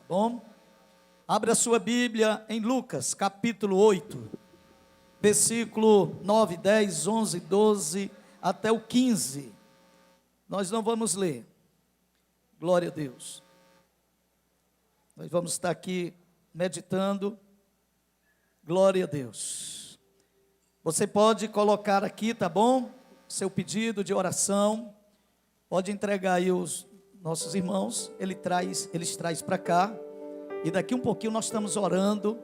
Bom, abra sua Bíblia em Lucas, capítulo 8, versículo 9, 10, 11, 12, até o 15. Nós não vamos ler. Glória a Deus. Nós vamos estar aqui meditando. Glória a Deus. Você pode colocar aqui, tá bom? Seu pedido de oração. Pode entregar aí os nossos irmãos. Eles traz para cá. E daqui um pouquinho nós estamos orando.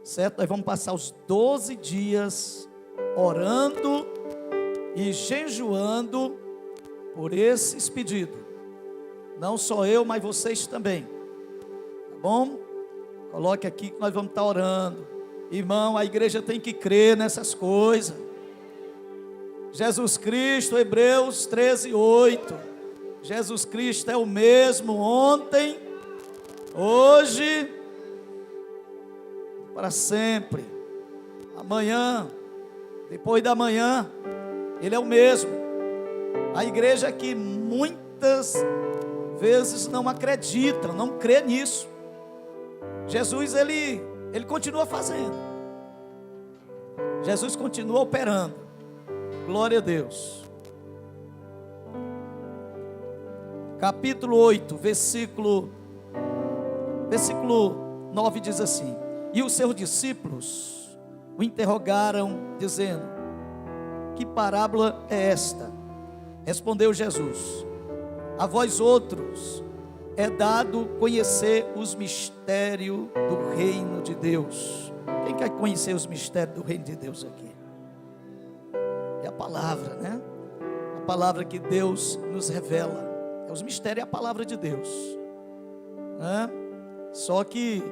Certo? Nós vamos passar os 12 dias orando e jejuando por esses pedidos. Não só eu, mas vocês também. Tá bom? Coloque aqui que nós vamos estar orando. Irmão, a igreja tem que crer nessas coisas. Jesus Cristo, Hebreus 13, 8. Jesus Cristo é o mesmo ontem, hoje, para sempre. Amanhã, depois da manhã, Ele é o mesmo. A igreja que muitas vezes não acredita, não crê nisso. Jesus, ele continua fazendo. Jesus continua operando. Glória a Deus. Capítulo 8, versículo 9 diz assim: E os seus discípulos o interrogaram, dizendo: Que parábola é esta? Respondeu Jesus: A vós outros é dado conhecer os mistérios do reino de Deus. Quem quer conhecer os mistérios do reino de Deus aqui? É a palavra, né? A palavra que Deus nos revela. Os mistérios é a palavra de Deus, né? Só que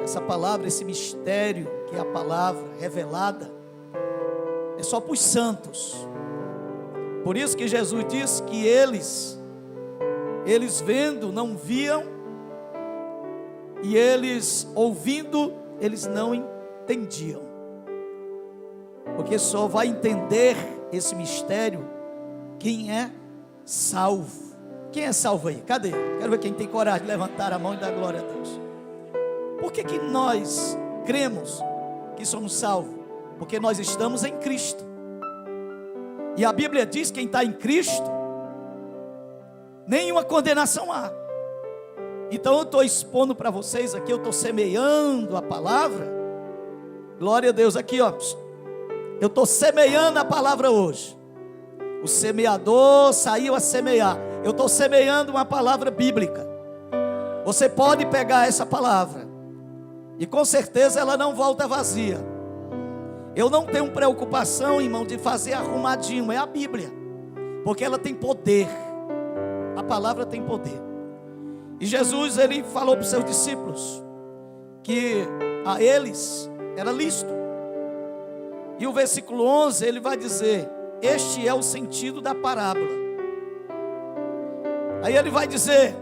essa palavra, esse mistério, que é a palavra revelada, é só para os santos. Por isso que Jesus disse que eles vendo não viam, e eles ouvindo, eles não entendiam. Porque só vai entender esse mistério quem é salvo. Quem é salvo aí? Cadê? Quero ver quem tem coragem de levantar a mão e dar glória a Deus. Por que nós cremos que somos salvos? Porque nós estamos em Cristo. E a Bíblia diz que quem está em Cristo, nenhuma condenação há. Então eu estou expondo para vocês aqui, eu estou semeando a palavra. Glória a Deus, aqui ó, eu estou semeando a palavra hoje. O semeador saiu a semear. Eu estou semeando uma palavra bíblica. Você pode pegar essa palavra e com certeza ela não volta vazia. Eu não tenho preocupação, irmão, de fazer arrumadinho. É a Bíblia, porque ela tem poder. A palavra tem poder. E Jesus, ele falou para os seus discípulos que a eles era lícito. E o versículo 11 ele vai dizer: Este é o sentido da parábola. Aí ele vai dizer: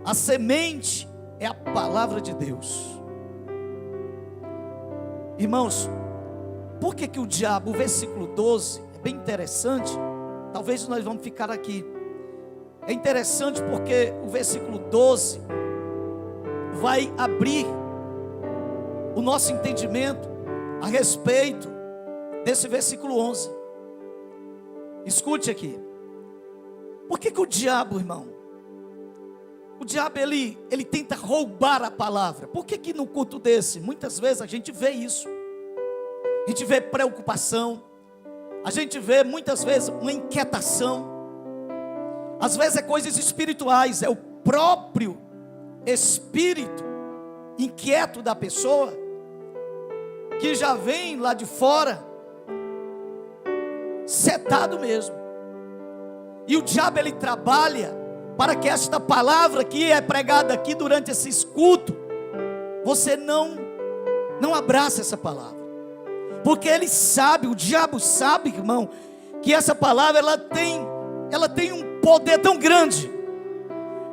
a semente é a palavra de Deus. Irmãos, por que o diabo, o versículo 12, é bem interessante. Talvez nós vamos ficar aqui. É interessante porque o versículo 12 vai abrir o nosso entendimento a respeito desse versículo 11. Escute aqui. Por que o diabo, irmão? O diabo ele tenta roubar a palavra. Por que no culto desse, muitas vezes a gente vê isso? A gente vê preocupação. A gente vê muitas vezes uma inquietação. Às vezes é coisas espirituais. É o próprio espírito inquieto da pessoa, que já vem lá de fora setado mesmo. E o diabo ele trabalha para que esta palavra que é pregada aqui durante esses cultos, você não abraça essa palavra. Porque ele sabe, o diabo sabe, irmão, que essa palavra ela tem um poder tão grande.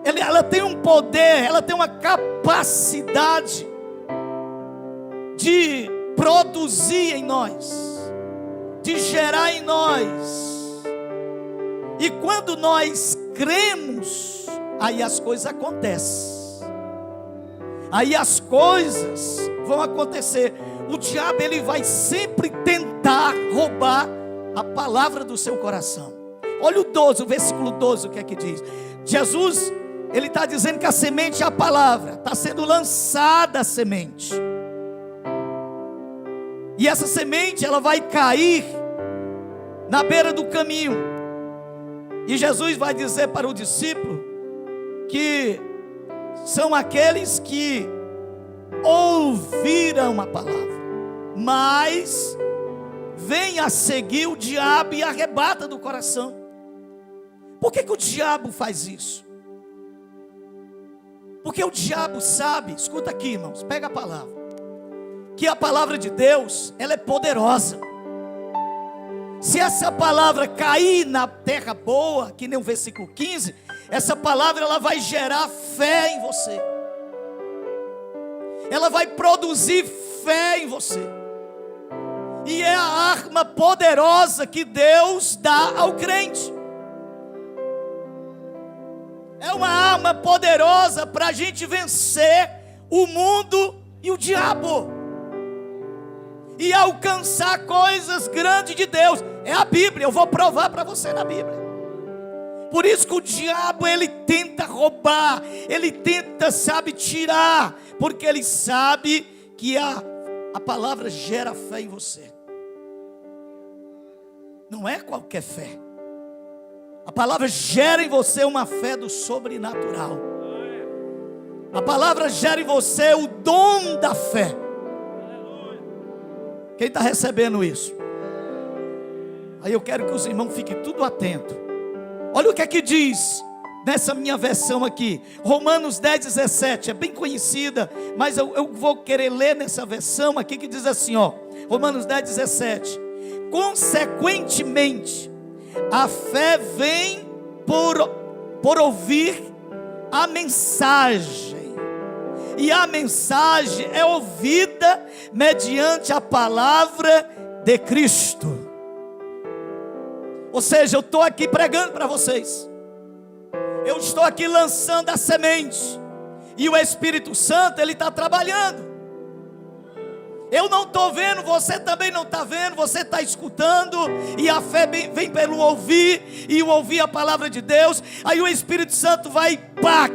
Ela tem um poder, ela tem uma capacidade de produzir em nós, de gerar em nós. E quando nós cremos, aí as coisas acontecem. aí as coisas vão acontecer. O diabo, ele vai sempre tentar roubar a palavra do seu coração. Olha o 12, o versículo 12, o que é que diz? Jesus, ele está dizendo que a semente é a palavra, está sendo lançada a semente, e essa semente, ela vai cair na beira do caminho, e Jesus vai dizer para o discípulo, que são aqueles que ouviram a palavra, mas vem a seguir o diabo e arrebata do coração. Por que o diabo faz isso? Porque o diabo sabe, escuta aqui, irmãos, pega a palavra, que a palavra de Deus, ela é poderosa. Se essa palavra cair na terra boa, que nem o versículo 15, essa palavra, ela vai gerar fé em você, ela vai produzir fé em você, e é a arma poderosa que Deus dá ao crente. É uma arma poderosa para a gente vencer o mundo e o diabo, e alcançar coisas grandes de Deus. É a Bíblia, eu vou provar para você na Bíblia. Por isso que o diabo, ele tenta roubar, ele tenta, tirar, porque ele sabe que a palavra gera fé em você. Não é qualquer fé. A palavra gera em você uma fé do sobrenatural. A palavra gera em você o dom da fé. Quem está recebendo isso? Aí eu quero que os irmãos fiquem tudo atentos. Olha o que é que diz nessa minha versão aqui, Romanos 10:17, é bem conhecida, mas eu vou querer ler nessa versão aqui, que diz assim, Romanos 10:17, consequentemente, a fé vem por ouvir a mensagem, e a mensagem é ouvida mediante a palavra de Cristo. Ou seja, eu estou aqui pregando para vocês, eu estou aqui lançando a semente, e o Espírito Santo, ele está trabalhando. Eu não estou vendo, você também não está vendo, você está escutando, e a fé vem pelo ouvir, e o ouvir a palavra de Deus, aí o Espírito Santo vai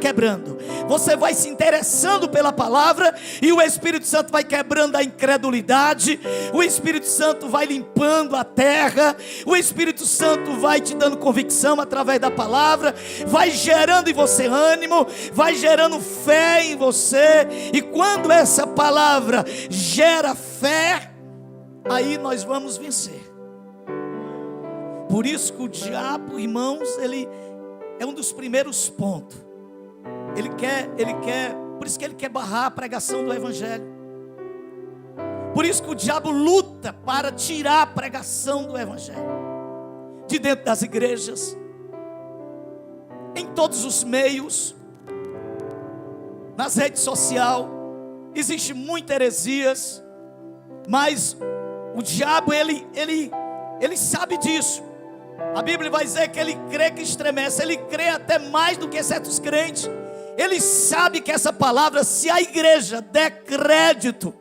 quebrando, você vai se interessando pela palavra, e o Espírito Santo vai quebrando a incredulidade, o Espírito Santo vai limpando a terra, o Espírito Santo vai te dando convicção através da palavra, vai gerando em você ânimo, vai gerando fé em você, e quando essa palavra gera fé, aí nós vamos vencer. Por isso que o diabo, irmãos, ele é um dos primeiros pontos. Ele quer, por isso que ele quer barrar a pregação do Evangelho. Por isso que o diabo luta para tirar a pregação do Evangelho de dentro das igrejas, em todos os meios, nas redes sociais. Existe muitas heresias, mas o diabo, ele sabe disso. A Bíblia vai dizer que ele crê que estremece, ele crê até mais do que certos crentes. Ele sabe que essa palavra, se a igreja der crédito,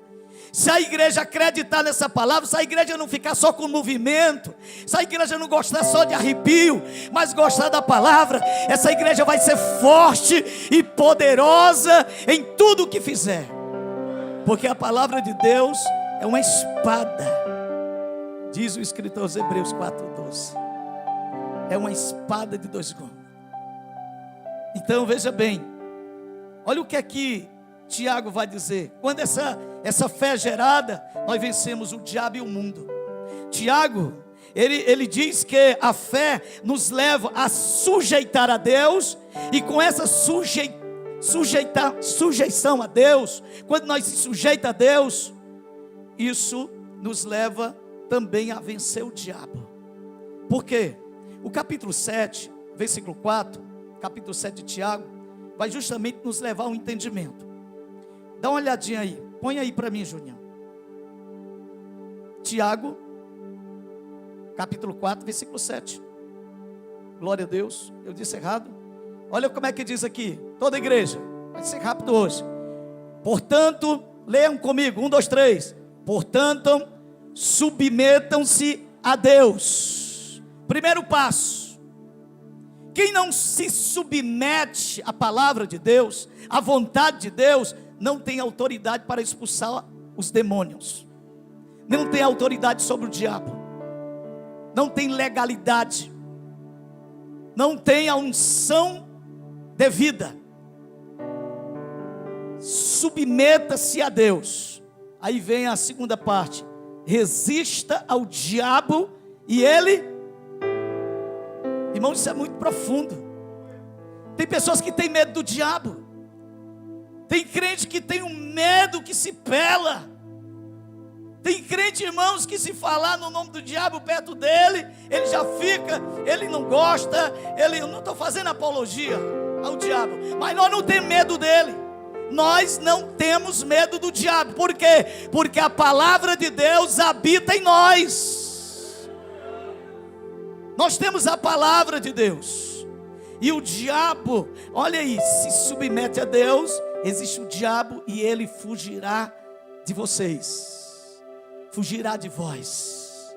se a igreja acreditar nessa palavra, se a igreja não ficar só com movimento, se a igreja não gostar só de arrepio, mas gostar da palavra, essa igreja vai ser forte e poderosa em tudo o que fizer, porque a palavra de Deus é uma espada, diz o escritor aos Hebreus 4:12, é uma espada de dois gumes. Então veja bem, olha o que aqui Tiago vai dizer. Quando essa fé é gerada, nós vencemos o diabo e o mundo. Tiago, ele diz que a fé nos leva a sujeitar a Deus, e com essa sujeição a Deus, quando nós se sujeita a Deus, isso nos leva também a vencer o diabo. Por quê? O capítulo 7, versículo 4, capítulo 7 de Tiago, vai justamente nos levar ao entendimento. Dá uma olhadinha aí, põe aí para mim, Junião. Tiago, capítulo 4, versículo 7. Glória a Deus, eu disse errado. Olha como é que diz aqui, toda a igreja, vai ser rápido hoje. Portanto, leiam comigo, 1, 2, 3. Portanto, submetam-se a Deus. Primeiro passo. Quem não se submete à palavra de Deus, à vontade de Deus, não tem autoridade para expulsar os demônios. Não tem autoridade sobre o diabo. Não tem legalidade. Não tem a unção devida. Submeta-se a Deus. Aí vem a segunda parte. Resista ao diabo e ele... Irmão, isso é muito profundo. Tem pessoas que têm medo do diabo. Tem crente que tem um medo que se pela. Tem crente, irmãos, que se falar no nome do diabo perto dele, ele já fica, ele não gosta, eu não estou fazendo apologia ao diabo, mas nós não temos medo dele. Nós não temos medo do diabo. Por quê? Porque a palavra de Deus habita em nós. Nós temos a palavra de Deus. E o diabo, olha aí, se submete a Deus, existe o diabo e ele fugirá de vocês. Fugirá de vós.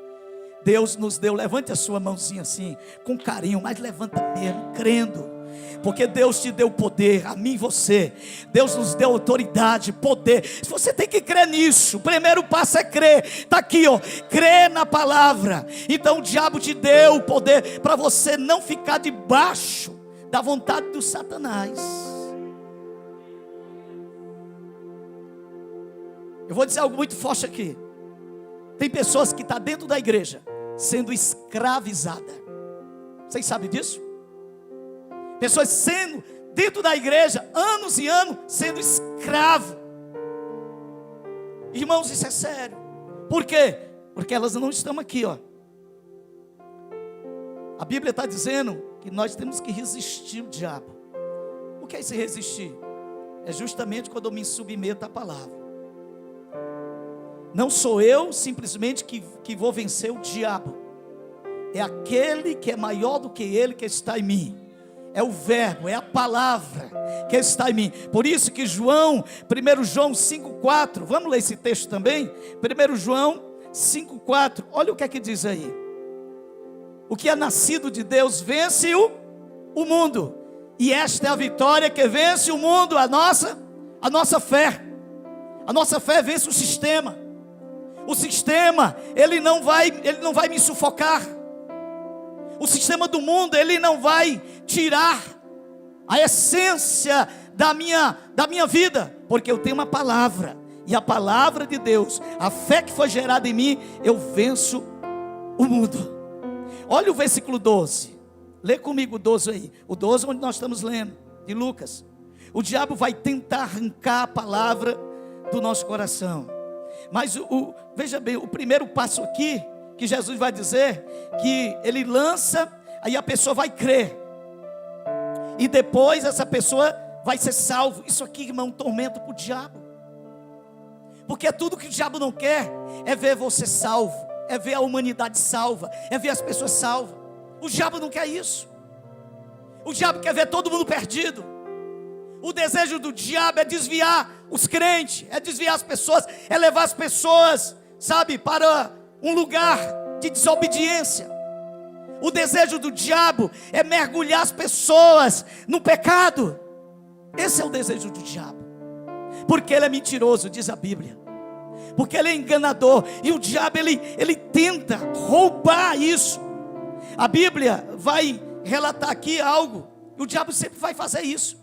Deus nos deu, levante a sua mãozinha assim, com carinho, mas levanta mesmo, crendo. Porque Deus te deu poder, a mim e você. Deus nos deu autoridade, poder. Você tem que crer nisso. O primeiro passo é crer. Está aqui, ó, crer na palavra. Então o diabo te deu o poder para você não ficar debaixo da vontade do Satanás. Eu vou dizer algo muito forte aqui. Tem pessoas que estão dentro da igreja sendo escravizadas. Vocês sabem disso? Pessoas sendo dentro da igreja, anos e anos, sendo escravo. Irmãos, isso é sério. Por quê? Porque elas não estão aqui, ó. A Bíblia está dizendo que nós temos que resistir o diabo. O que é esse resistir? É justamente quando eu me submeto à palavra. Não sou eu simplesmente que vou vencer o diabo. É aquele que é maior do que ele que está em mim. É o verbo, é a palavra que está em mim. Por isso que 1 João 5,4, vamos ler esse texto também? 1 João 5,4, olha o que é que diz aí. O que é nascido de Deus vence o mundo. E esta é a vitória que vence o mundo, a nossa fé. A nossa fé vence o sistema. O sistema, ele não vai me sufocar. O sistema do mundo, ele não vai tirar a essência da minha vida, porque eu tenho uma palavra, e a palavra de Deus, a fé que foi gerada em mim, eu venço o mundo. Olha o versículo 12, lê comigo o 12 aí, o 12 onde nós estamos lendo, de Lucas. O diabo vai tentar arrancar a palavra do nosso coração, mas veja bem, o primeiro passo aqui, que Jesus vai dizer, que ele lança, aí a pessoa vai crer, e depois essa pessoa vai ser salvo. Isso aqui, irmão, é um tormento para o diabo, porque tudo que o diabo não quer, é ver você salvo, é ver a humanidade salva, é ver as pessoas salvas. O diabo não quer isso. O diabo quer ver todo mundo perdido. O desejo do diabo é desviar os crentes, é desviar as pessoas, é levar as pessoas, sabe, para um lugar de desobediência. O desejo do diabo é mergulhar as pessoas no pecado. Esse é o desejo do diabo, porque ele é mentiroso, diz a Bíblia, porque ele é enganador, e o diabo ele tenta roubar isso. A Bíblia vai relatar aqui algo, e o diabo sempre vai fazer isso.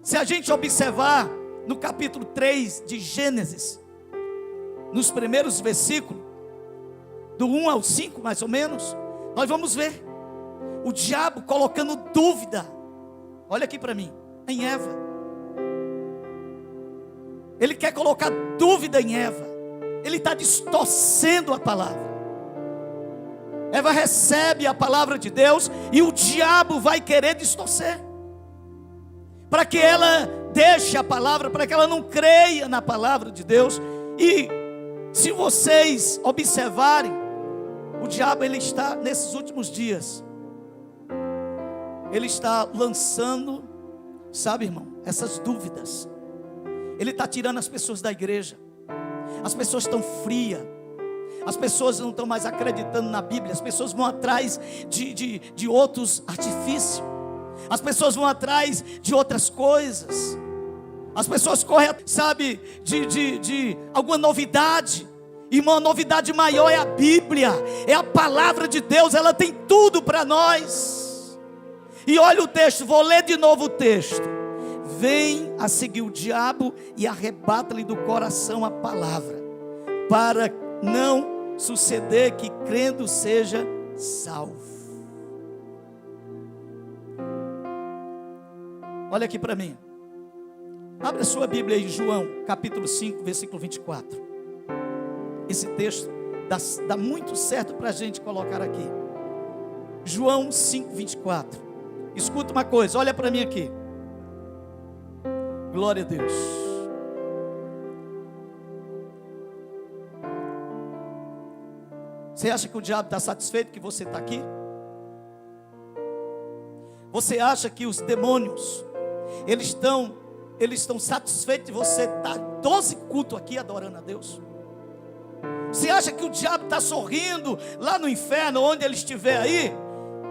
Se a gente observar no capítulo 3 de Gênesis, nos primeiros versículos, do 1 ao 5 mais ou menos, nós vamos ver o diabo colocando dúvida, olha aqui para mim, em Eva. Ele quer colocar dúvida em Eva, ele está distorcendo a palavra. Eva recebe a palavra de Deus, e o diabo vai querer distorcer, para que ela deixe a palavra, para que ela não creia na palavra de Deus. E se vocês observarem, o diabo, ele está nesses últimos dias, ele está lançando, sabe, irmão, essas dúvidas. ele está tirando as pessoas da igreja. As pessoas estão frias. As pessoas não estão mais acreditando na Bíblia. As pessoas vão atrás de outros artifícios. As pessoas vão atrás de outras coisas. As pessoas correm, sabe, de alguma novidade. Irmão, a novidade maior é a Bíblia. É a palavra de Deus. Ela tem tudo para nós. E olha o texto, vou ler de novo o texto. Vem a seguir o diabo e arrebata-lhe do coração a palavra, para não suceder que crendo seja salvo. Olha aqui para mim. Abre a sua Bíblia aí, João, capítulo 5, versículo 24. Esse texto dá muito certo para a gente colocar aqui. João 5, 24. Escuta uma coisa, olha para mim aqui. Glória a Deus. Você acha que o diabo está satisfeito que você está aqui? Você acha que os demônios, eles estão satisfeitos de você estar 12 cultos aqui adorando a Deus? Você acha que o diabo está sorrindo lá no inferno, onde ele estiver aí,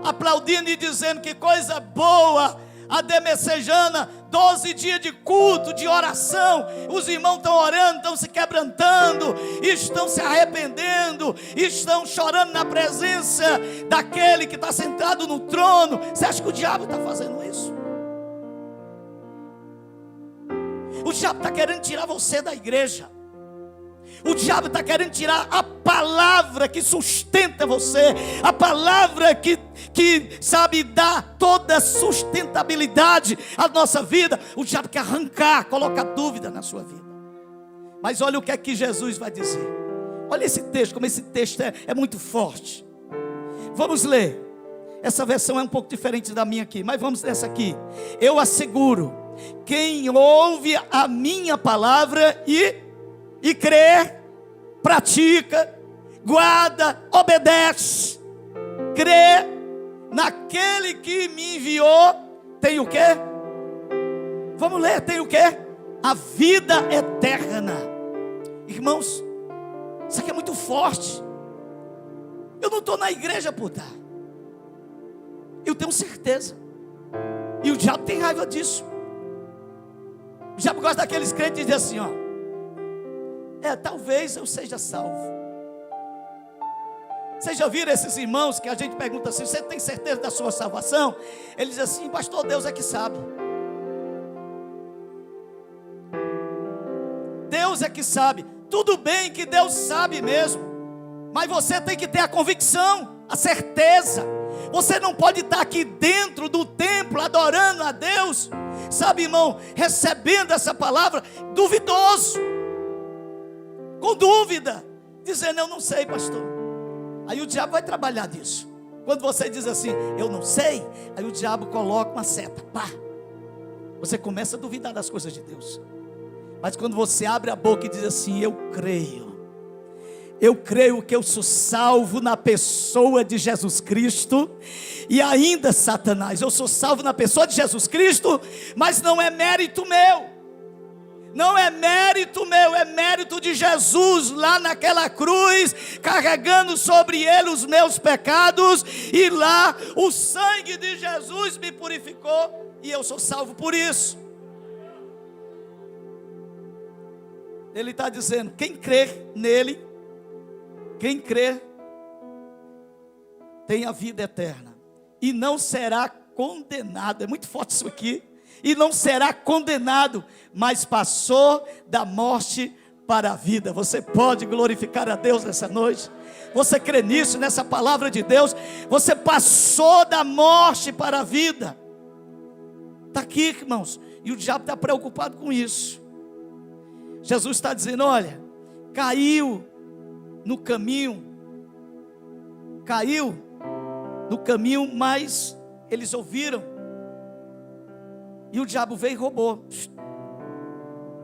aplaudindo e dizendo que coisa boa, a demessejana, 12 dias de culto, de oração, os irmãos estão orando, estão se quebrantando, estão se arrependendo, estão chorando na presença daquele que está sentado no trono? Você acha que o diabo está fazendo isso? O diabo está querendo tirar você da igreja. O diabo está querendo tirar a palavra que sustenta você, a palavra que sabe, dá toda sustentabilidade à nossa vida. O diabo quer arrancar, colocar dúvida na sua vida. Mas olha o que é que Jesus vai dizer. Olha esse texto, como esse texto é muito forte. Vamos ler. Essa versão é um pouco diferente da minha aqui, mas vamos nessa aqui. Eu asseguro, quem ouve a minha palavra e crê, pratica, guarda, obedece, crê naquele que me enviou, tem o quê? Vamos ler, tem o quê? A vida eterna. Irmãos, isso aqui é muito forte. Eu não estou na igreja por dar. Eu tenho certeza. E o diabo tem raiva disso. O diabo gosta daqueles crentes que dizem assim, ó: talvez eu seja salvo. Vocês já viram esses irmãos que a gente pergunta assim: você tem certeza da sua salvação? Eles dizem assim: pastor, Deus é que sabe. Deus é que sabe. Tudo bem que Deus sabe mesmo, mas você tem que ter a convicção, a certeza. Você não pode estar aqui dentro do templo adorando a Deus, sabe, irmão, recebendo essa palavra duvidoso, com dúvida, dizendo: eu não sei, pastor. Aí o diabo vai trabalhar disso. Quando você diz assim: eu não sei, aí o diabo coloca uma seta, pá, você começa a duvidar das coisas de Deus. Mas quando você abre a boca e diz assim: eu creio que eu sou salvo na pessoa de Jesus Cristo. E ainda, Satanás, eu sou salvo na pessoa de Jesus Cristo, mas não é mérito meu. Não é mérito meu, é mérito de Jesus lá naquela cruz, carregando sobre ele os meus pecados. E lá o sangue de Jesus me purificou, e eu sou salvo por isso. Ele está dizendo: quem crer nele, quem crer, tem a vida eterna, e não será condenado. É muito forte isso aqui. E não será condenado, mas passou da morte para a vida. Você pode glorificar a Deus nessa noite? Você crê nisso, nessa palavra de Deus? Você passou da morte para a vida. Está aqui, irmãos, e o diabo está preocupado com isso. Jesus está dizendo: olha, caiu no caminho, mas eles ouviram. E o diabo veio e roubou,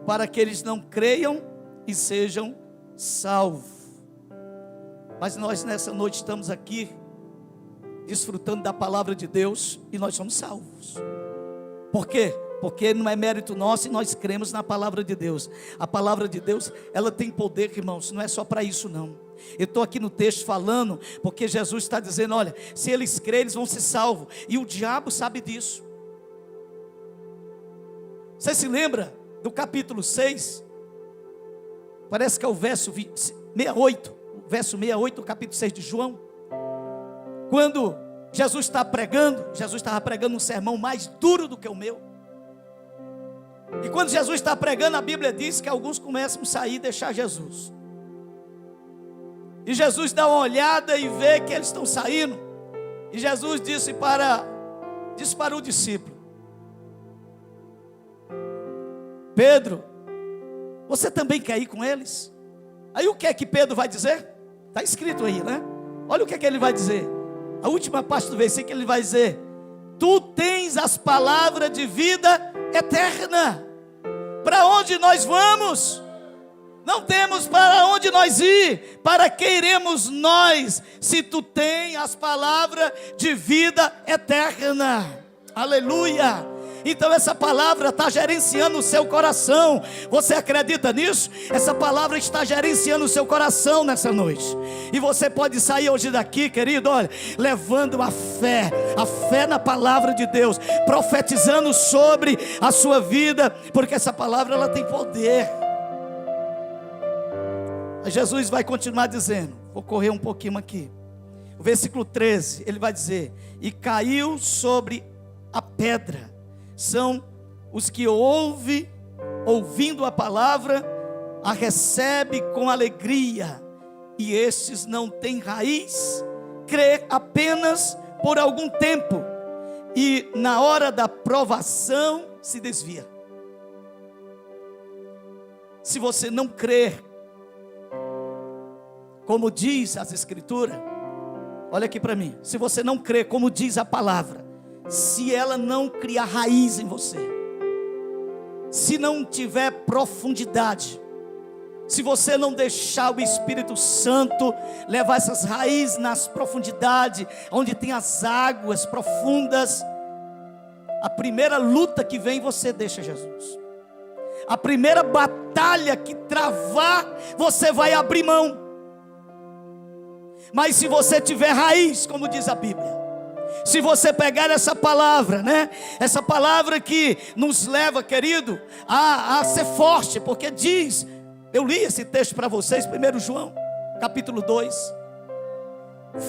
para que eles não creiam e sejam salvos. Mas nós nessa noite estamos aqui, desfrutando da palavra de Deus, e nós somos salvos. Por quê? porque não é mérito nosso e nós cremos na palavra de Deus. A palavra de Deus, ela tem poder, irmãos, não é só para isso não. Eu estou aqui no texto falando, porque Jesus está dizendo, olha, se eles crerem, eles vão ser salvos, e o diabo sabe disso. Você se lembra do capítulo 6? Parece que é o verso 68, o verso 68 do capítulo 6 de João. Quando Jesus está pregando, Jesus estava pregando um sermão mais duro do que o meu. E quando Jesus está pregando, a Bíblia diz que alguns começam a sair e deixar Jesus. E Jesus dá uma olhada e vê que eles estão saindo. E Jesus disse para o discípulo: Pedro, você também quer ir com eles? Aí o que é que Pedro vai dizer? Está escrito aí, né? Olha o que é que ele vai dizer. A última parte do versículo ele vai dizer: tu tens as palavras de vida eterna. Para onde nós vamos? Não temos para onde nós ir. Para que iremos nós, se tu tens as palavras de vida eterna? Aleluia. Então essa palavra está gerenciando o seu coração. Você acredita nisso? Essa palavra está gerenciando o seu coração nessa noite. E você pode sair hoje daqui, querido, olha, levando a fé na palavra de Deus, profetizando sobre a sua vida, porque essa palavra ela tem poder. Jesus vai continuar dizendo, vou correr um pouquinho aqui. O versículo 13, ele vai dizer: e caiu sobre a pedra. São os que ouvindo a palavra, a recebe com alegria, e estes não têm raiz, crê apenas por algum tempo, e na hora da provação se desvia. Se você não crer, como diz as escrituras, olha aqui para mim, se você não crer como diz a palavra, se ela não criar raiz em você, se não tiver profundidade, se você não deixar o Espírito Santo levar essas raízes nas profundidades, onde tem as águas profundas, a primeira luta que vem você deixa Jesus. A primeira batalha que travar, você vai abrir mão. Mas se você tiver raiz, como diz a Bíblia, se você pegar essa palavra, né? Essa palavra que nos leva, querido, a ser forte, porque diz, eu li esse texto para vocês, 1 João, capítulo 2.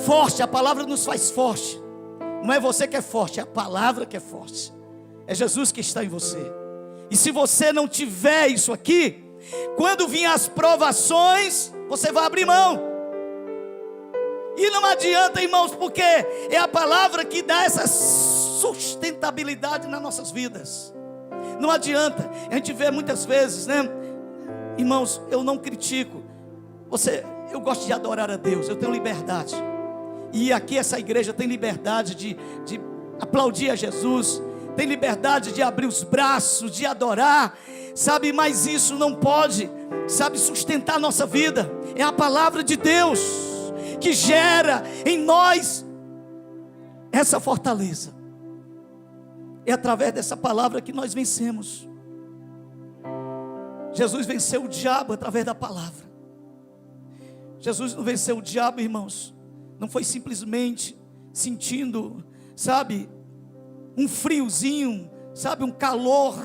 Forte, a palavra nos faz forte. Não é você que é forte, é a palavra que é forte. É Jesus que está em você. E se você não tiver isso aqui, quando vir as provações, você vai abrir mão. E não adianta, irmãos, porque é a palavra que dá essa sustentabilidade nas nossas vidas. Não adianta. A gente vê muitas vezes, né? Irmãos, eu não critico. Eu gosto de adorar a Deus, eu tenho liberdade. E aqui essa igreja tem liberdade de aplaudir a Jesus, tem liberdade de abrir os braços, de adorar, sabe? Mas isso não pode, sabe, sustentar a nossa vida. É a palavra de Deus que gera em nós essa fortaleza. É através dessa palavra que nós vencemos. Jesus venceu o diabo através da palavra. Jesus não venceu o diabo, irmãos, não foi simplesmente sentindo, sabe, um friozinho, sabe, um calor,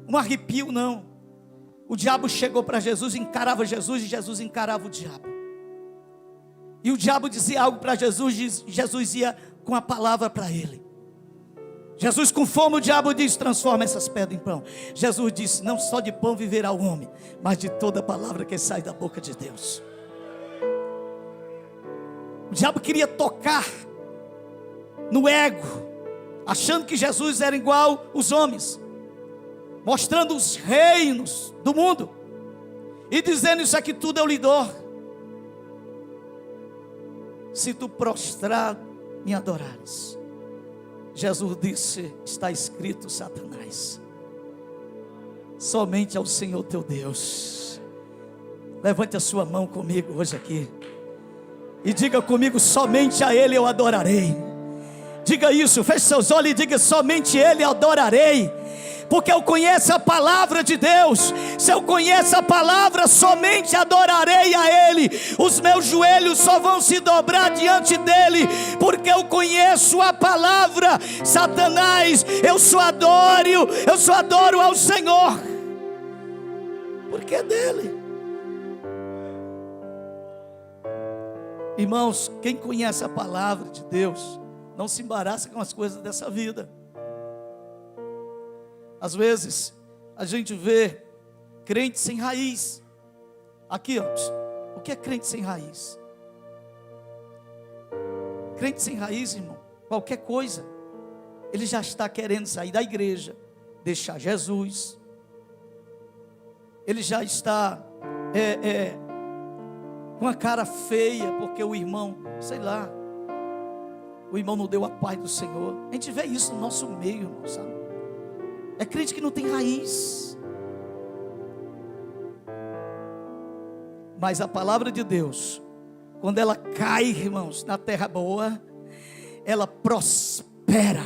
um arrepio, não. O diabo chegou para Jesus, encarava Jesus, e Jesus encarava o diabo. E o diabo dizia algo para Jesus, Jesus ia com a palavra para ele. Jesus com fome, o diabo diz: transforma essas pedras em pão. Jesus disse: não só de pão viverá o homem, mas de toda palavra que sai da boca de Deus. O diabo queria tocar no ego, achando que Jesus era igual os homens, mostrando os reinos do mundo, e dizendo: isso aqui tudo eu lhe dou, se tu prostrar me adorares. Jesus disse: está escrito, Satanás, somente ao Senhor teu Deus. Levante a sua mão comigo hoje aqui e diga comigo: somente a Ele eu adorarei. Diga isso, feche seus olhos e diga: somente Ele eu adorarei. porque eu conheço a palavra de Deus. Se eu conheço a palavra, somente adorarei a Ele. Os meus joelhos só vão se dobrar diante dEle, porque eu conheço a palavra. Satanás, eu só adoro ao Senhor, porque é dEle. Irmãos, quem conhece a palavra de Deus não se embaraça com as coisas dessa vida. Às vezes a gente vê crente sem raiz. Aqui, ó, o que é crente sem raiz? Crente sem raiz, irmão, qualquer coisa, ele já está querendo sair da igreja, deixar Jesus. Ele já está com a cara feia, porque o irmão, sei lá, o irmão não deu a paz do Senhor. A gente vê isso no nosso meio, irmão, sabe? É crente que não tem raiz. Mas a palavra de Deus, quando ela cai, irmãos, na terra boa, ela prospera,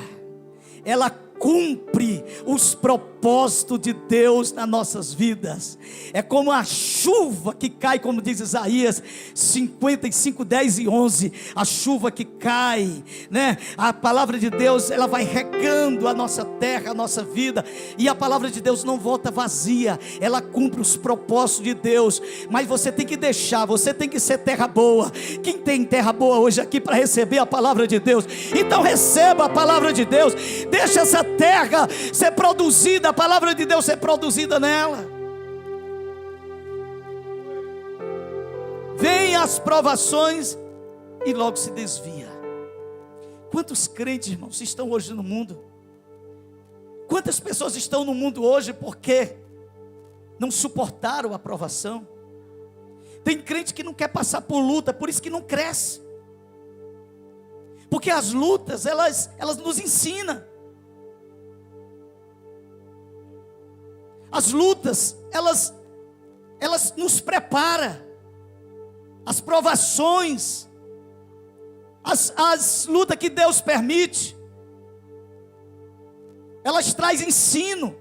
ela cumpre os propósitos de Deus nas nossas vidas. É como a chuva que cai, como diz Isaías 55, 10 e 11. A chuva que cai, né? A palavra de Deus, ela vai regando a nossa terra, a nossa vida. E a palavra de Deus não volta vazia, ela cumpre os propósitos de Deus. Mas você tem que deixar, você tem que ser terra boa. Quem tem terra boa hoje aqui para receber a palavra de Deus? Então receba a palavra de Deus. Deixa essa terra ser produzida, a palavra de Deus ser produzida nela. Vem as provações e logo se desvia. Quantos crentes, irmãos, estão hoje no mundo? Quantas pessoas estão no mundo hoje porque não suportaram a provação? Tem crente que não quer passar por luta, por isso que não cresce. Porque as lutas, elas nos ensinam. As lutas, elas nos preparam. As provações, as lutas que Deus permite, elas trazem ensino.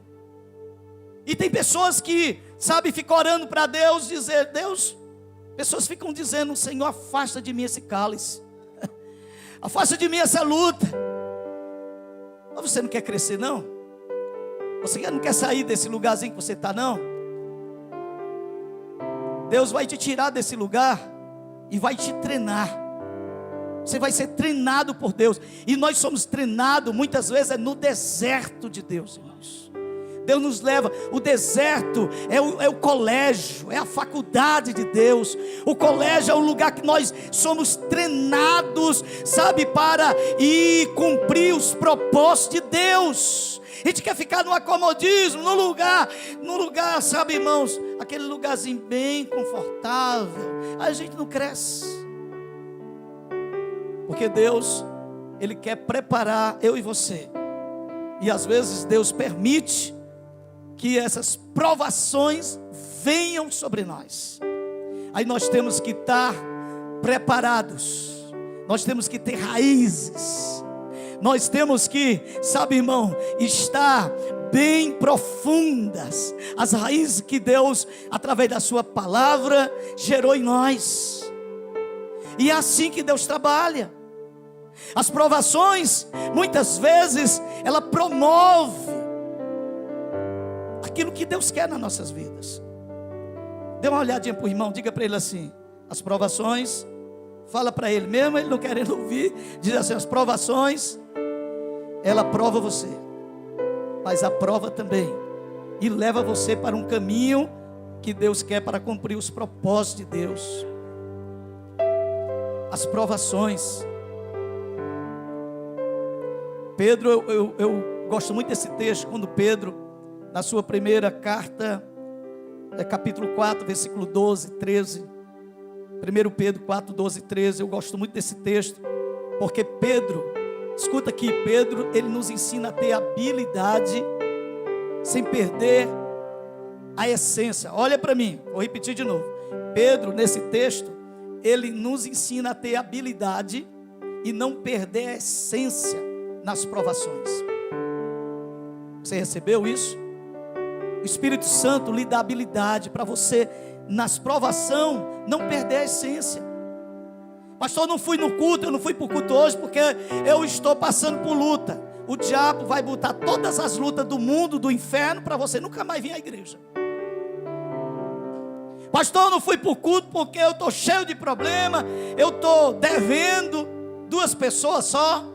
E tem pessoas que, sabe, ficam orando para Deus, dizer, Deus, pessoas ficam dizendo, Senhor, afasta de mim esse cálice, afasta de mim essa luta. Mas você não quer crescer não? Você não quer sair desse lugarzinho que você está não? Deus vai te tirar desse lugar e vai te treinar. Você vai ser treinado por Deus. E nós somos treinados muitas vezes no deserto de Deus, irmãos. Deus nos leva, o deserto é o colégio, é a faculdade de Deus. O colégio é o lugar que nós somos treinados, sabe, para ir cumprir os propósitos de Deus. A gente quer ficar no acomodismo, no lugar, sabe, irmãos, aquele lugarzinho bem confortável. A gente não cresce. Porque Deus, Ele quer preparar eu e você. E às vezes Deus permite que essas provações venham sobre nós. Aí nós temos que estar preparados. Nós temos que ter raízes. Nós temos que, sabe, irmão, estar bem profundas. As raízes que Deus, através da sua palavra, gerou em nós. E é assim que Deus trabalha. As provações, muitas vezes, ela promove aquilo que Deus quer nas nossas vidas. Dê uma olhadinha para o irmão, diga para ele assim: as provações, fala para ele, mesmo ele não querendo ouvir, diz assim: as provações, ela prova você, mas aprova também, e leva você para um caminho que Deus quer para cumprir os propósitos de Deus. As provações. Pedro, eu gosto muito desse texto, quando Pedro, na sua primeira carta, capítulo 4, versículo 12, 13, 1 Pedro 4, 12, 13, eu gosto muito desse texto, porque Pedro, escuta aqui, Pedro, ele nos ensina a ter habilidade, sem perder a essência. Olha para mim, vou repetir de novo. Pedro, nesse texto, ele nos ensina a ter habilidade e não perder a essência nas provações. Você recebeu isso? O Espírito Santo lhe dá habilidade para você, nas provações, não perder a essência. Pastor, eu não fui no culto, eu não fui para o culto hoje porque eu estou passando por luta. O diabo vai botar todas as lutas do mundo, do inferno, para você nunca mais vir à igreja. Pastor, eu não fui para o culto porque eu estou cheio de problema, eu estou devendo 2 pessoas só.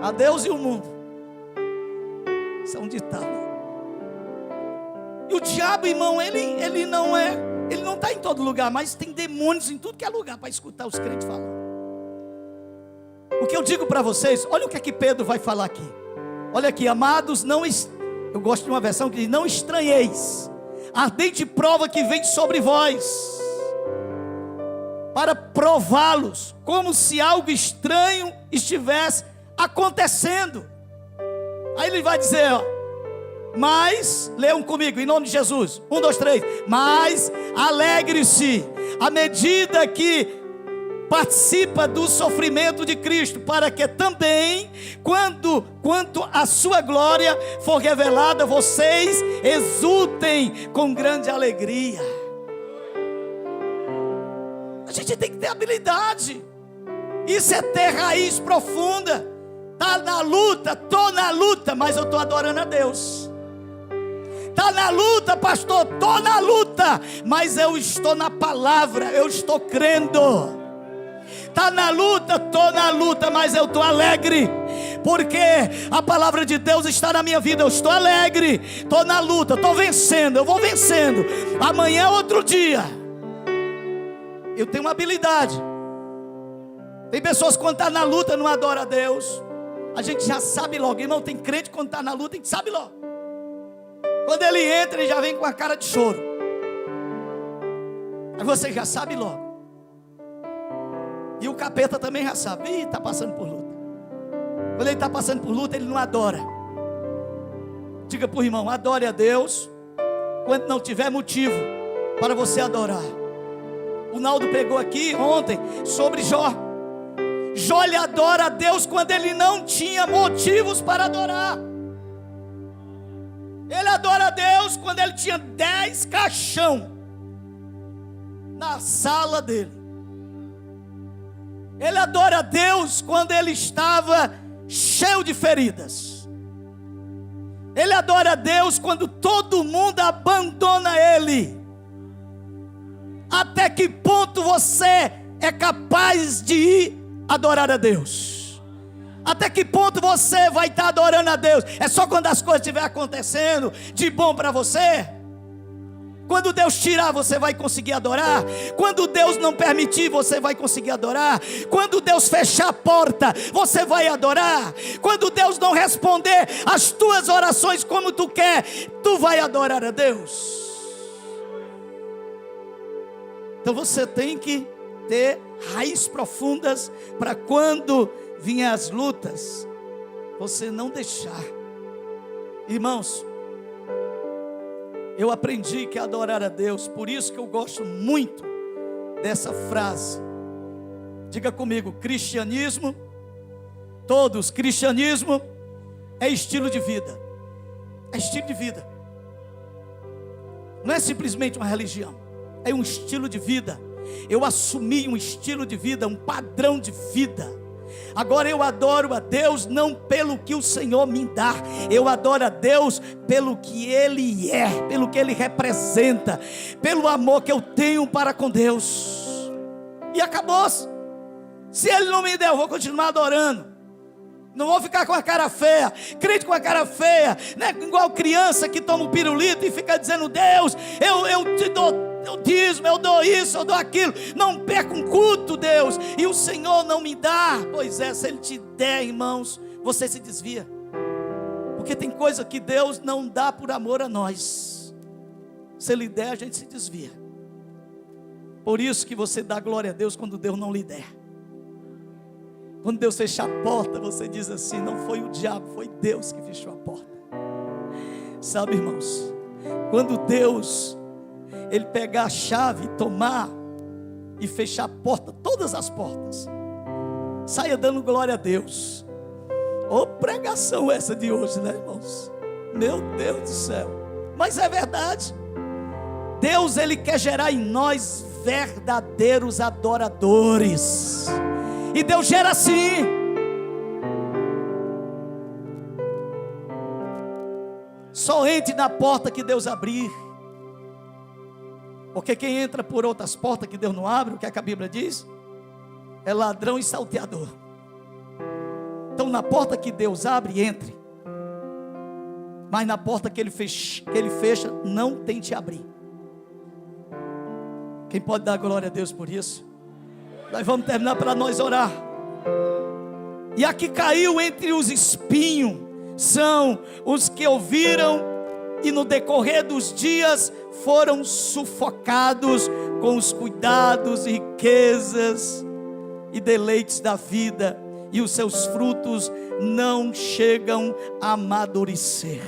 A Deus e o mundo. Isso é um ditado. E o diabo, irmão, ele não está em todo lugar, mas tem demônios em tudo que é lugar para escutar os crentes falando. O que eu digo para vocês, olha o que é que Pedro vai falar aqui. Olha aqui, amados, eu gosto de uma versão que diz: não estranheis a ardente prova que vem sobre vós, para prová-los, como se algo estranho estivesse acontecendo. Aí ele vai dizer, ó, mas, leiam comigo, em nome de Jesus, 1, 2, 3, mas alegre-se, à medida que participa do sofrimento de Cristo, para que também, quanto a sua glória for revelada, vocês exultem com grande alegria. A gente tem que ter habilidade, isso é ter raiz profunda. Está na luta, estou na luta, mas eu estou adorando a Deus. Está na luta, pastor, estou na luta, mas eu estou na palavra, eu estou crendo. Está na luta, estou na luta, mas eu estou alegre, porque a palavra de Deus está na minha vida. Eu estou alegre, estou na luta, estou vencendo, eu vou vencendo. Amanhã é outro dia. Eu tenho uma habilidade. Tem pessoas que quando está na luta não adoram a Deus. A gente já sabe logo, irmão. Tem crente que quando está na luta, a gente sabe logo. Quando ele entra, ele já vem com a cara de choro. Aí você já sabe logo. E o capeta também já sabe. Ih, está passando por luta. Quando ele está passando por luta, ele não adora. Diga para o irmão: adore a Deus quando não tiver motivo para você adorar. O Naldo pregou aqui ontem sobre Jó. Jó lhe adora a Deus quando ele não tinha motivos para adorar. Ele adora a Deus quando ele tinha 10 caixão na sala dele. Ele adora a Deus quando ele estava cheio de feridas. Ele adora a Deus quando todo mundo abandona ele. Até que ponto você é capaz de ir adorar a Deus? Até que ponto você vai estar adorando a Deus? É só quando as coisas estiverem acontecendo de bom para você? Quando Deus tirar, você vai conseguir adorar? Quando Deus não permitir, você vai conseguir adorar? Quando Deus fechar a porta, você vai adorar? Quando Deus não responder as tuas orações como tu quer, tu vai adorar a Deus? Então você tem que ter raízes profundas para quando vinham as lutas, você não deixar. Irmãos, eu aprendi que adorar a Deus, por isso que eu gosto muito dessa frase. Diga comigo: cristianismo, todos, cristianismo é estilo de vida. É estilo de vida. Não é simplesmente uma religião, é um estilo de vida. Eu assumi um estilo de vida, um padrão de vida. Agora eu adoro a Deus não pelo que o Senhor me dá, eu adoro a Deus pelo que Ele é, pelo que Ele representa, pelo amor que eu tenho para com Deus. E acabou-se. Se Ele não me der, eu vou continuar adorando. Não vou ficar com a cara feia, crente com a cara feia, né? Igual criança que toma um pirulito e fica dizendo: Deus, eu te dou eu dízimo, eu dou isso, eu dou aquilo, não perca um culto, Deus, e o Senhor não me dá. Pois é, se Ele te der, irmãos, você se desvia, porque tem coisa que Deus não dá por amor a nós. Se Ele der, a gente se desvia. Por isso que você dá glória a Deus quando Deus não lhe der. Quando Deus fechar a porta, você diz assim: não foi o diabo, foi Deus que fechou a porta. Sabe, irmãos, quando Deus Ele pegar a chave, tomar e fechar a porta, todas as portas, saia dando glória a Deus. Ô pregação essa de hoje, né, irmãos? Meu Deus do céu. Mas é verdade. Deus, Ele quer gerar em nós verdadeiros adoradores. E Deus gera assim. Só entre na porta que Deus abrir. Porque quem entra por outras portas que Deus não abre, o que é que a Bíblia diz? É ladrão e salteador. Então na porta que Deus abre, entre. Mas na porta que Ele fecha, não tente abrir. Quem pode dar glória a Deus por isso? Nós vamos terminar para nós orar. E a que caiu entre os espinhos são os que ouviram e no decorrer dos dias foram sufocados com os cuidados, riquezas e deleites da vida, e os seus frutos não chegam a amadurecer.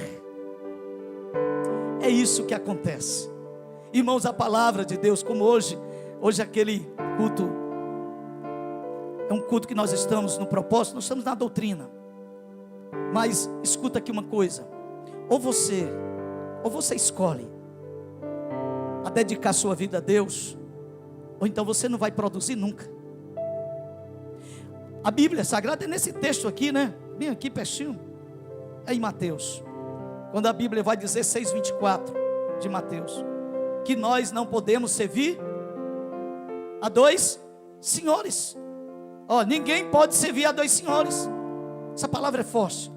É isso que acontece. Irmãos, a palavra de Deus, como hoje aquele culto, é um culto que nós estamos no propósito, nós estamos na doutrina. Mas escuta aqui uma coisa, ou você escolhe a dedicar sua vida a Deus, ou então você não vai produzir nunca. A Bíblia Sagrada é nesse texto aqui, né? Bem aqui pertinho, é em Mateus, quando a Bíblia vai dizer 6:24 de Mateus, que nós não podemos servir a dois senhores. Ninguém pode servir a dois senhores. Essa palavra é forte.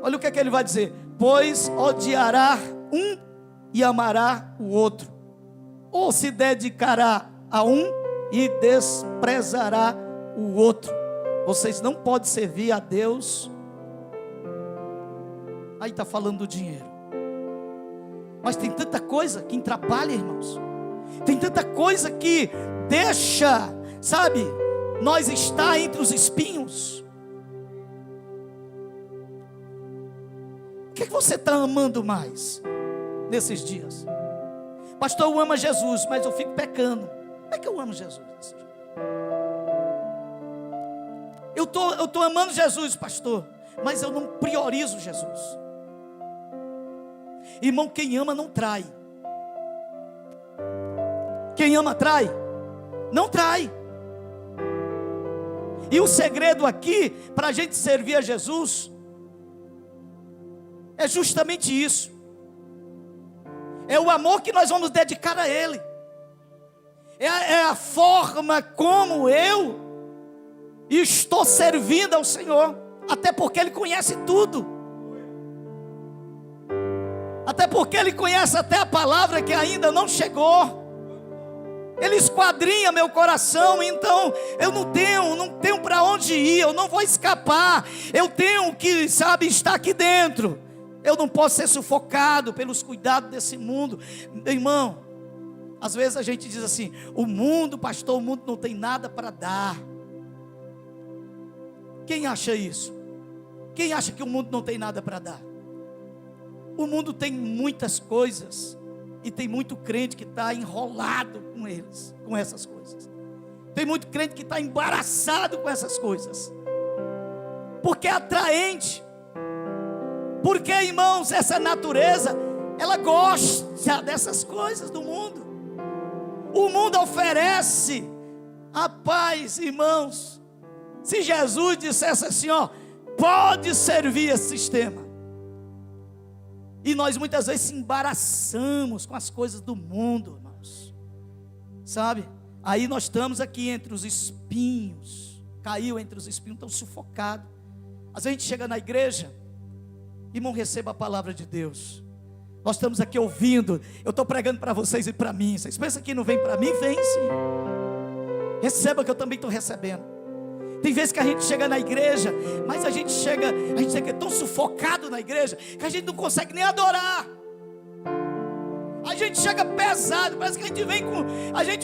Olha o que é que ele vai dizer: pois odiará um e amará o outro, ou se dedicará a um e desprezará o outro. Vocês não podem servir a Deus. Aí está falando do dinheiro. Mas tem tanta coisa que atrapalha, irmãos. Tem tanta coisa que deixa, sabe, nós está entre os espinhos. O que é que você está amando mais nesses dias? Pastor, eu amo Jesus, mas eu fico pecando. Como é que eu amo Jesus? Eu estou amando Jesus, pastor, mas eu não priorizo Jesus. Irmão, quem ama não trai. Quem ama trai? Não trai. E o segredo aqui, para a gente servir a Jesus, é justamente isso. É o amor que nós vamos dedicar a Ele. É a forma como eu estou servindo ao Senhor. Até porque Ele conhece tudo. Até porque Ele conhece até a palavra que ainda não chegou. Ele esquadrinha meu coração. Então eu não tenho para onde ir. Eu não vou escapar. Eu tenho que, estar aqui dentro. Eu não posso ser sufocado pelos cuidados desse mundo. Meu irmão, às vezes a gente diz assim: o mundo, pastor, o mundo não tem nada para dar. Quem acha isso? Quem acha que o mundo não tem nada para dar? O mundo tem muitas coisas, e tem muito crente que está enrolado com essas coisas. Tem muito crente que está embaraçado com essas coisas, porque é atraente. Porque, irmãos, essa natureza, ela gosta dessas coisas do mundo. O mundo oferece a paz, irmãos. Se Jesus dissesse assim, pode servir esse sistema. E nós muitas vezes se embaraçamos com as coisas do mundo, irmãos. Sabe? Aí nós estamos aqui entre os espinhos. Caiu entre os espinhos, estão sufocados. Às vezes a gente chega na igreja, irmão, receba a palavra de Deus. Nós estamos aqui ouvindo. Eu estou pregando para vocês e para mim. Vocês pensam que não vem para mim? Vem sim. Receba, que eu também estou recebendo. Tem vezes que a gente chega na igreja, mas a gente chega tão sufocado na igreja, que a gente não consegue nem adorar. A gente chega pesado, parece que a gente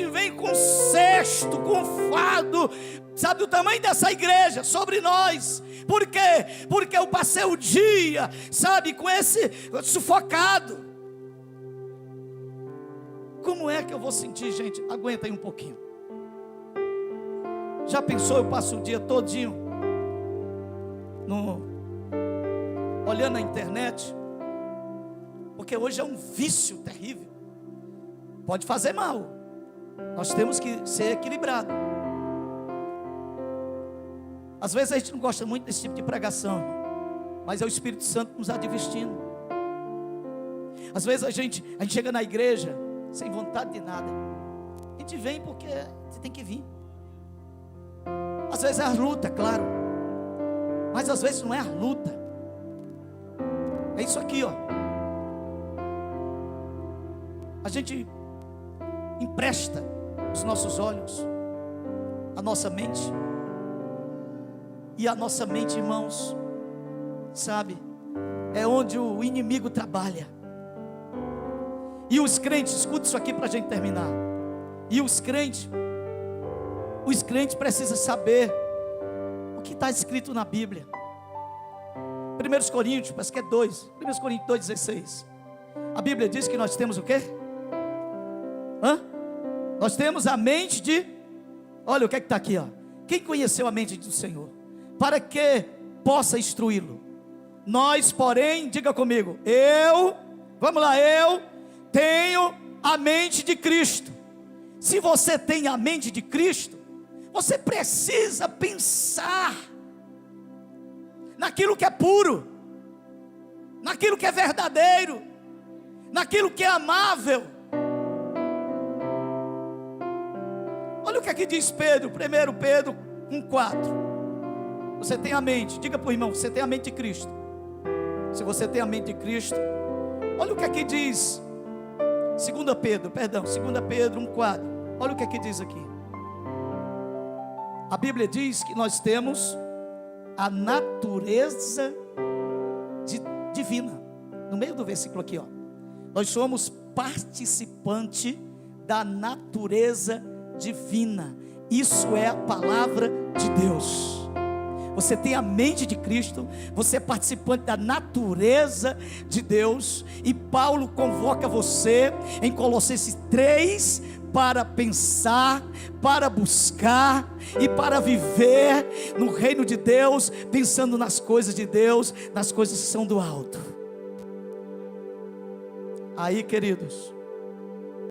vem com cesto, com fardo, sabe, do tamanho dessa igreja, sobre nós. Por quê? Porque eu passei o dia, sabe, com esse sufocado. Como é que eu vou sentir, gente? Aguenta aí um pouquinho. Já pensou, eu passo o dia todinho olhando na internet, porque hoje é um vício terrível, pode fazer mal, nós temos que ser equilibrados. Às vezes a gente não gosta muito desse tipo de pregação, mas é o Espírito Santo nos advertindo. Às vezes a gente chega na igreja sem vontade de nada, a gente vem porque você tem que vir. Às vezes é a luta, claro, mas às vezes não é a luta, é isso aqui, ó. A gente empresta os nossos olhos, a nossa mente, e a nossa mente, irmãos, sabe, é onde o inimigo trabalha. E os crentes, escuta isso aqui para a gente terminar. E os crentes precisam saber o que está escrito na Bíblia. 1 Coríntios, parece que é 2, 1 Coríntios 2,16. A Bíblia diz que nós temos o quê? Nós temos a mente de, olha o que está aqui, ó. Quem conheceu a mente do Senhor? Para que possa instruí-lo. Nós, porém, diga comigo, eu tenho a mente de Cristo. Se você tem a mente de Cristo, você precisa pensar naquilo que é puro, naquilo que é verdadeiro, naquilo que é amável. Olha o que aqui diz Pedro, 1 Pedro 1,4. Você tem a mente, diga para o irmão, você tem a mente de Cristo. Se você tem a mente de Cristo, olha o que aqui diz 2 Pedro 1,4. Olha o que aqui diz aqui. A Bíblia diz que nós temos a natureza divina. No meio do versículo aqui, ó. Nós somos participante da natureza divina. Isso é a palavra de Deus. Você tem a mente de Cristo, você é participante da natureza de Deus, e Paulo convoca você em Colossenses 3 para pensar, para buscar e para viver no reino de Deus, pensando nas coisas de Deus, nas coisas que são do alto. Aí, queridos,